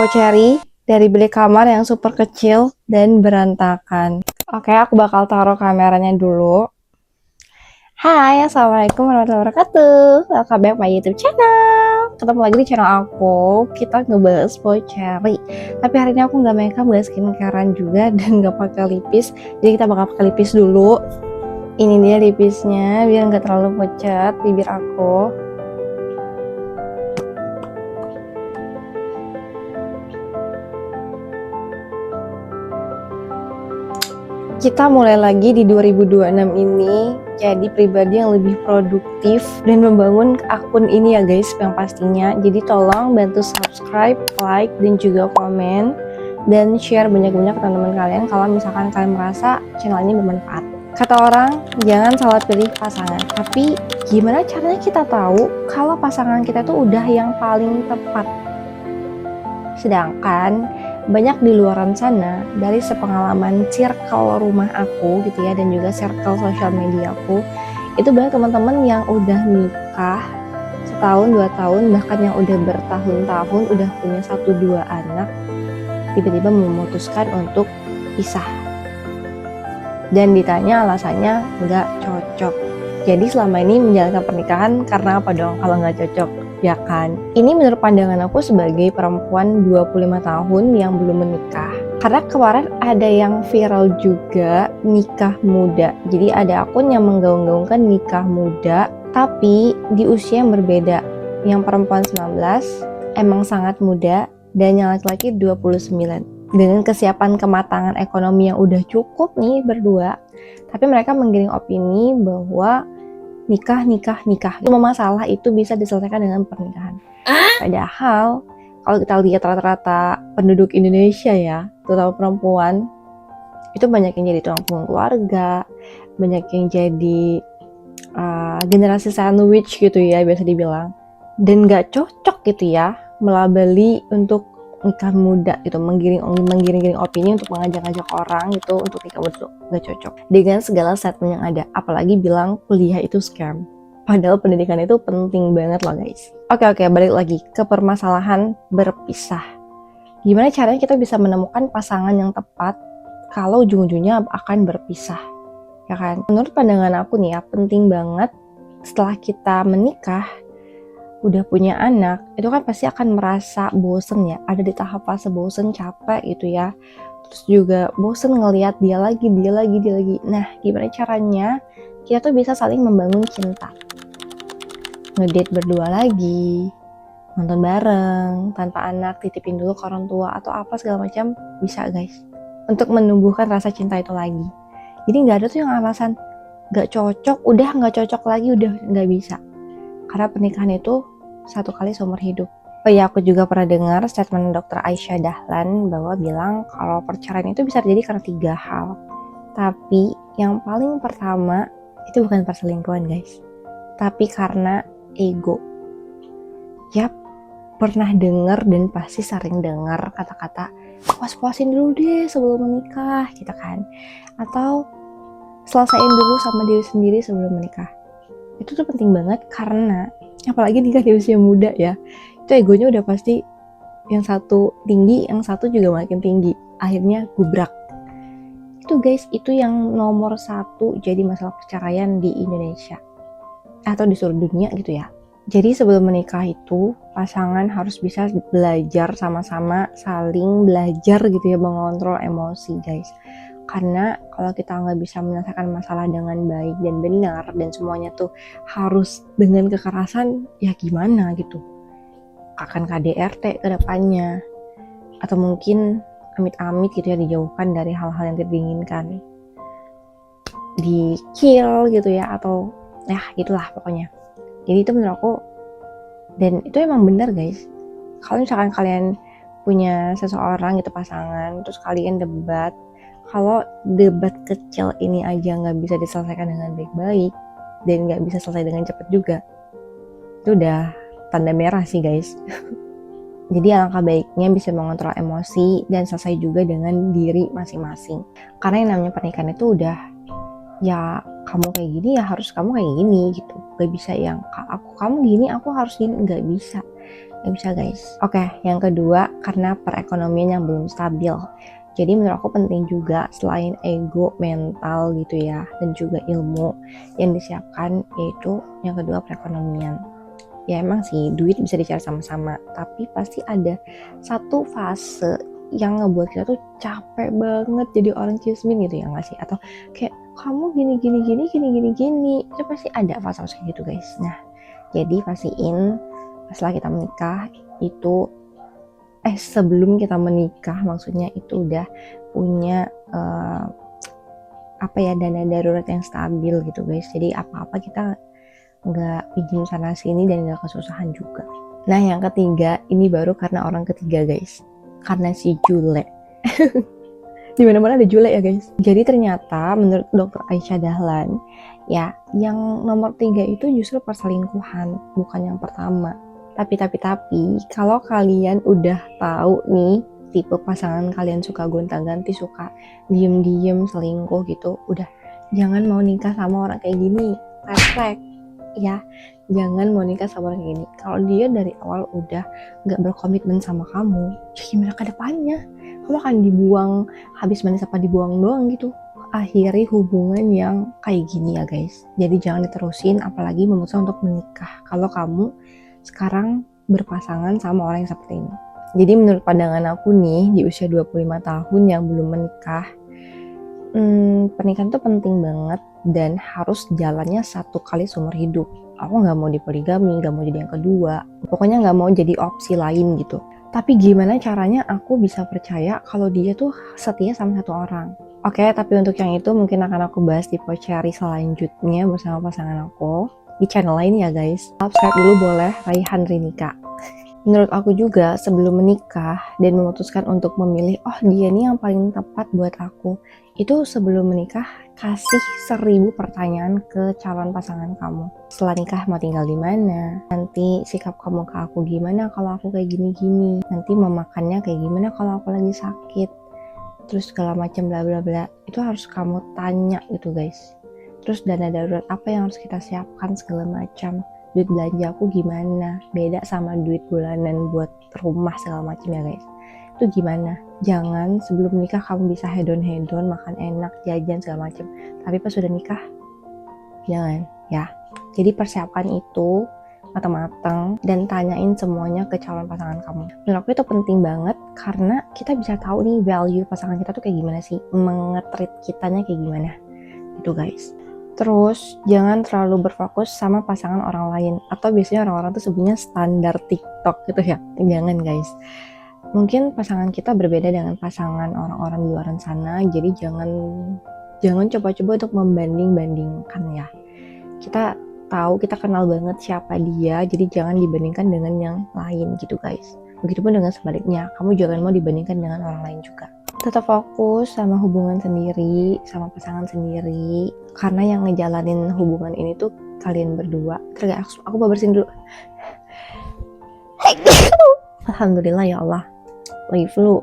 Cherry dari bilik kamar yang super kecil dan berantakan. Oke, aku bakal taruh kameranya dulu. Hai, assalamualaikum warahmatullahi wabarakatuh. Welcome back my YouTube channel. Ketemu lagi di channel aku. Kita ngebahas Cherry. Tapi hari ini aku nggak makeup, nggak skincarean juga, dan nggak pakai lipis. Jadi kita bakal pakai lipis dulu. Ini dia lipisnya, biar nggak terlalu pucat bibir aku. Kita mulai lagi di 2026 ini jadi pribadi yang lebih produktif dan membangun akun ini ya guys, yang pastinya. Jadi tolong bantu subscribe, like, dan juga komen dan share banyak-banyak ke teman-teman kalian kalau misalkan kalian merasa channel ini bermanfaat. Kata orang, jangan salah pilih pasangan. Tapi gimana caranya kita tahu kalau pasangan kita tuh udah yang paling tepat? Sedangkan banyak di luaran sana, dari sepengalaman circle rumah aku gitu ya, dan juga circle sosial media aku, itu banyak teman-teman yang udah nikah setahun, 2 tahun, bahkan yang udah bertahun-tahun, udah punya 1-2 anak, tiba-tiba memutuskan untuk pisah. Dan ditanya alasannya nggak cocok. Jadi selama ini menjalankan pernikahan karena apa dong kalau nggak cocok? Ya kan? Ini menurut pandangan aku sebagai perempuan 25 tahun yang belum menikah. Karena kemarin ada yang viral juga nikah muda. Jadi ada akun yang menggaung-gaungkan nikah muda tapi di usia yang berbeda. Yang perempuan 19 emang sangat muda dan yang laki-laki 29. Dengan kesiapan kematangan ekonomi yang udah cukup nih berdua. Tapi mereka menggiring opini bahwa nikah. Semua masalah itu bisa diselesaikan dengan pernikahan. Padahal kalau kita lihat rata-rata penduduk Indonesia ya, terutama perempuan, itu banyak yang jadi tulang punggung keluarga, banyak yang jadi generasi sandwich gitu ya biasa dibilang. Dan gak cocok gitu ya melabeli untuk nikah muda gitu, menggiring opini untuk mengajak-ajak orang gitu untuk nikah muda, gak cocok dengan segala statement yang ada, apalagi bilang kuliah itu scam, padahal pendidikan itu penting banget loh guys. Oke, balik lagi ke permasalahan berpisah. Gimana caranya kita bisa menemukan pasangan yang tepat kalau ujung-ujungnya akan berpisah, ya kan? Menurut pandangan aku nih ya, penting banget setelah kita menikah, udah punya anak, itu kan pasti akan merasa bosen ya, ada di tahap fase bosen, capek gitu ya, terus juga bosen ngelihat dia lagi. Nah, gimana caranya kita tuh bisa saling membangun cinta, ngedate berdua lagi, nonton bareng tanpa anak, titipin dulu ke orang tua atau apa segala macam, bisa guys, untuk menumbuhkan rasa cinta itu lagi. Jadi nggak ada tuh yang alasan nggak cocok, udah nggak cocok lagi, udah nggak bisa. Karena pernikahan itu 1 kali seumur hidup. Oh ya, aku juga pernah dengar statement Dr. Aisyah Dahlan bahwa bilang kalau perceraian itu bisa terjadi karena 3 hal. Tapi yang paling pertama itu bukan perselingkuhan guys, tapi karena ego. Yap, pernah dengar dan pasti sering dengar kata-kata puas-puasin dulu deh sebelum menikah gitu kan, atau selesaiin dulu sama diri sendiri sebelum menikah. Itu tuh penting banget karena apalagi nikah di usia muda ya, itu egonya udah pasti yang satu tinggi, yang satu juga makin tinggi, akhirnya gubrak. Itu guys, itu yang nomor 1 jadi masalah perceraian di Indonesia atau di seluruh dunia gitu ya. Jadi sebelum menikah itu pasangan harus bisa belajar sama-sama, saling belajar gitu ya, mengontrol emosi guys. Karena kalau kita nggak bisa menyelesaikan masalah dengan baik dan benar, dan semuanya tuh harus dengan kekerasan, ya gimana gitu, akan KDRT ke depannya, atau mungkin amit-amit gitu ya, dijauhkan dari hal-hal yang tidak diinginkan, di kill gitu ya, atau ya gitulah pokoknya. Jadi itu menurut aku, dan itu emang benar guys, kalau misalkan kalian punya seseorang gitu, pasangan, terus kalian debat, kalau debat kecil ini aja nggak bisa diselesaikan dengan baik-baik dan nggak bisa selesai dengan cepat juga, itu udah tanda merah sih guys. Jadi alangkah baiknya bisa mengontrol emosi dan selesai juga dengan diri masing-masing. Karena yang namanya pernikahan itu udah, ya kamu kayak gini ya harus kamu kayak gini gitu. Gak bisa yang kamu gini aku harus gini, nggak bisa. Gak bisa guys. Oke, yang kedua karena perekonomian yang belum stabil. Jadi menurut aku penting juga selain ego, mental gitu ya, dan juga ilmu yang disiapkan, yaitu yang kedua perekonomian. Ya emang sih duit bisa dicari sama-sama, tapi pasti ada satu fase yang ngebuat kita tuh capek banget jadi orang cismin gitu ya nggak sih? Atau kayak kamu gini, itu pasti ada fase-fase gitu guys. Nah, jadi pastiin setelah kita menikah itu sebelum kita menikah maksudnya itu udah punya dana darurat yang stabil gitu guys. Jadi apa-apa kita nggak pinjam sana sini dan nggak kesusahan juga. Nah yang ketiga ini baru karena orang ketiga guys, karena si Jule. Di mana-mana ada Jule ya guys. Jadi ternyata menurut dokter Aisyah Dahlan ya, yang nomor 3 itu justru perselingkuhan, bukan yang pertama. Tapi kalau kalian udah tahu nih tipe pasangan kalian suka gonta-ganti, suka diem-diem selingkuh gitu, udah jangan mau nikah sama orang kayak gini. Red flag ya, jangan mau nikah sama orang kayak gini. Kalau dia dari awal udah gak berkomitmen sama kamu, ya gimana ke depannya? Kamu akan dibuang, habis manis apa dibuang doang gitu. Akhiri hubungan yang kayak gini ya guys. Jadi jangan diterusin, apalagi memutuskan untuk menikah kalau kamu sekarang berpasangan sama orang yang seperti ini. Jadi menurut pandangan aku nih, di usia 25 tahun yang belum menikah, pernikahan itu penting banget dan harus jalannya satu kali seumur hidup. Aku gak mau dipoligami, gak mau jadi yang kedua, pokoknya gak mau jadi opsi lain gitu. Tapi gimana caranya aku bisa percaya kalau dia tuh setia sama satu orang? Oke, tapi untuk yang itu mungkin akan aku bahas di Pocari selanjutnya bersama pasangan aku di channel lain ya guys. Subscribe dulu boleh, Raihan Rinika. Menurut aku juga sebelum menikah dan memutuskan untuk memilih dia nih yang paling tepat buat aku, itu sebelum menikah kasih 1000 pertanyaan ke calon pasangan kamu. Setelah nikah mau tinggal di mana? Nanti sikap kamu ke aku gimana kalau aku kayak gini-gini? Nanti mau makannya kayak gimana kalau aku lagi sakit? Terus segala macam bla bla bla. Itu harus kamu tanya gitu guys. Terus dana darurat apa yang harus kita siapkan segala macam. Duit belanja aku gimana? Beda sama duit bulanan buat rumah segala macam ya guys. Itu gimana? Jangan sebelum nikah kamu bisa hedon, makan enak, jajan segala macam. Tapi pas sudah nikah, jangan ya. Jadi persiapkan itu matang-matang dan tanyain semuanya ke calon pasangan kamu. Menurut aku itu penting banget karena kita bisa tahu nih value pasangan kita tuh kayak gimana sih, mengetreat kitanya kayak gimana. Itu guys. Terus jangan terlalu berfokus sama pasangan orang lain, atau biasanya orang-orang tuh sebutnya standar TikTok gitu ya. Jangan guys. Mungkin pasangan kita berbeda dengan pasangan orang-orang di luar sana, jadi jangan coba-coba untuk membanding-bandingkan ya. Kita tahu, kita kenal banget siapa dia, jadi jangan dibandingkan dengan yang lain gitu guys. Begitupun dengan sebaliknya, kamu jangan mau dibandingkan dengan orang lain juga. Tetap fokus sama hubungan sendiri, sama pasangan sendiri, karena yang ngejalanin hubungan ini tuh kalian berdua. Terus aku mau bersihin dulu. Alhamdulillah ya Allah, lagi flu.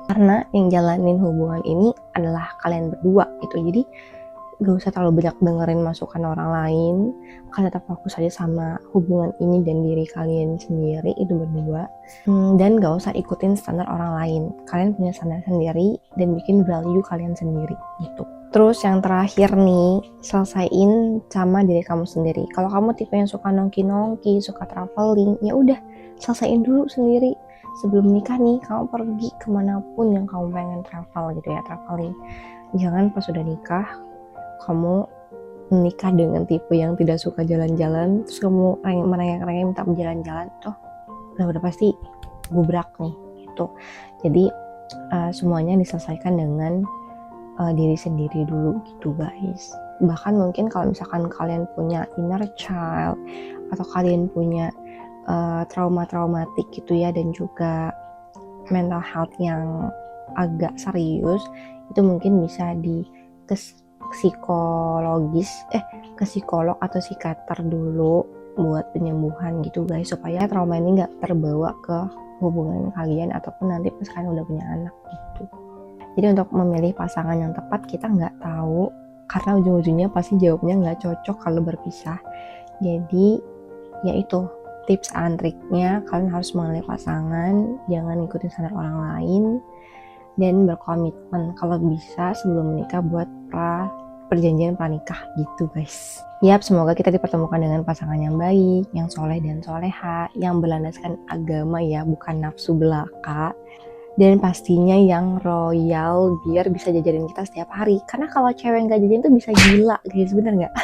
Karena yang jalanin hubungan ini adalah kalian berdua gitu. Jadi gak usah terlalu banyak dengerin masukan orang lain. Kalian tetap fokus aja sama hubungan ini dan diri kalian sendiri itu berdua. Dan gak usah ikutin standar orang lain. Kalian punya standar sendiri dan bikin value kalian sendiri gitu. Terus yang terakhir nih, selesaiin sama diri kamu sendiri. Kalau kamu tipe yang suka nongki-nongki, suka traveling, ya udah selesaiin dulu sendiri. Sebelum nikah nih, kamu pergi kemanapun yang kamu pengen travel gitu ya, traveling. Jangan pas sudah nikah kamu menikah dengan tipe yang tidak suka jalan-jalan, terus kamu merengek-rengek minta jalan-jalan, udah pasti gubrak nih gitu. Jadi semuanya diselesaikan dengan diri sendiri dulu gitu guys. Bahkan mungkin kalau misalkan kalian punya inner child atau kalian punya trauma-traumatik gitu ya, dan juga mental health yang agak serius, itu mungkin bisa ke psikolog atau psikiater dulu buat penyembuhan gitu guys, supaya trauma ini gak terbawa ke hubungan kalian ataupun nanti pas kalian udah punya anak gitu. Jadi untuk memilih pasangan yang tepat kita gak tahu, karena ujung-ujungnya pasti jawabnya gak cocok kalau berpisah. Jadi ya itu, tips and triknya kalian harus mengenali pasangan, jangan ikutin standar orang lain, dan berkomitmen kalau bisa sebelum menikah buat perjanjian pranikah gitu guys. Yap, semoga kita dipertemukan dengan pasangan yang baik, yang soleh dan soleha, yang berlandaskan agama ya, bukan nafsu belaka. Dan pastinya yang royal biar bisa jajarin kita setiap hari. Karena kalau cewek gak jajan tuh bisa gila guys, bener gak?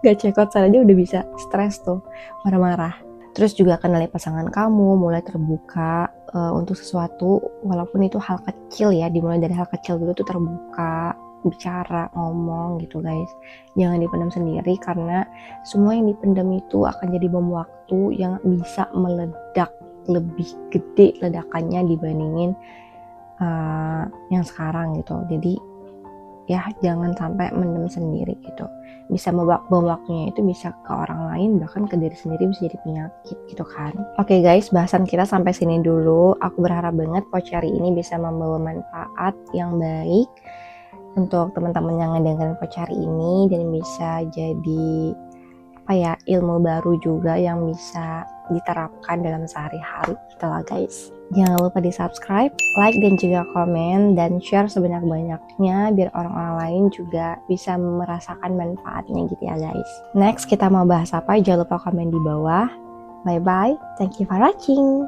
Gak cekot aja udah bisa stres tuh, marah-marah. Terus juga kenali pasangan kamu, mulai terbuka untuk sesuatu, walaupun itu hal kecil ya, dimulai dari hal kecil dulu tuh terbuka, bicara, ngomong gitu guys. Jangan dipendam sendiri karena semua yang dipendam itu akan jadi bom waktu yang bisa meledak, lebih gede ledakannya dibandingin yang sekarang gitu. Jadi ya jangan sampai mendem sendiri gitu. Bisa bom waktunya itu bisa ke orang lain, bahkan ke diri sendiri bisa jadi penyakit gitu kan. Oke guys, bahasan kita sampai sini dulu. Aku berharap banget Pocari ini bisa membawa manfaat yang baik untuk teman-teman yang ngedengerin Pocari ini, dan bisa jadi ilmu baru juga yang bisa diterapkan dalam sehari-hari gitu lah guys. Jangan lupa di subscribe, like, dan juga komen, dan share sebanyak-banyaknya biar orang-orang lain juga bisa merasakan manfaatnya gitu ya guys. Next kita mau bahas apa? Jangan lupa komen di bawah. Bye bye, thank you for watching.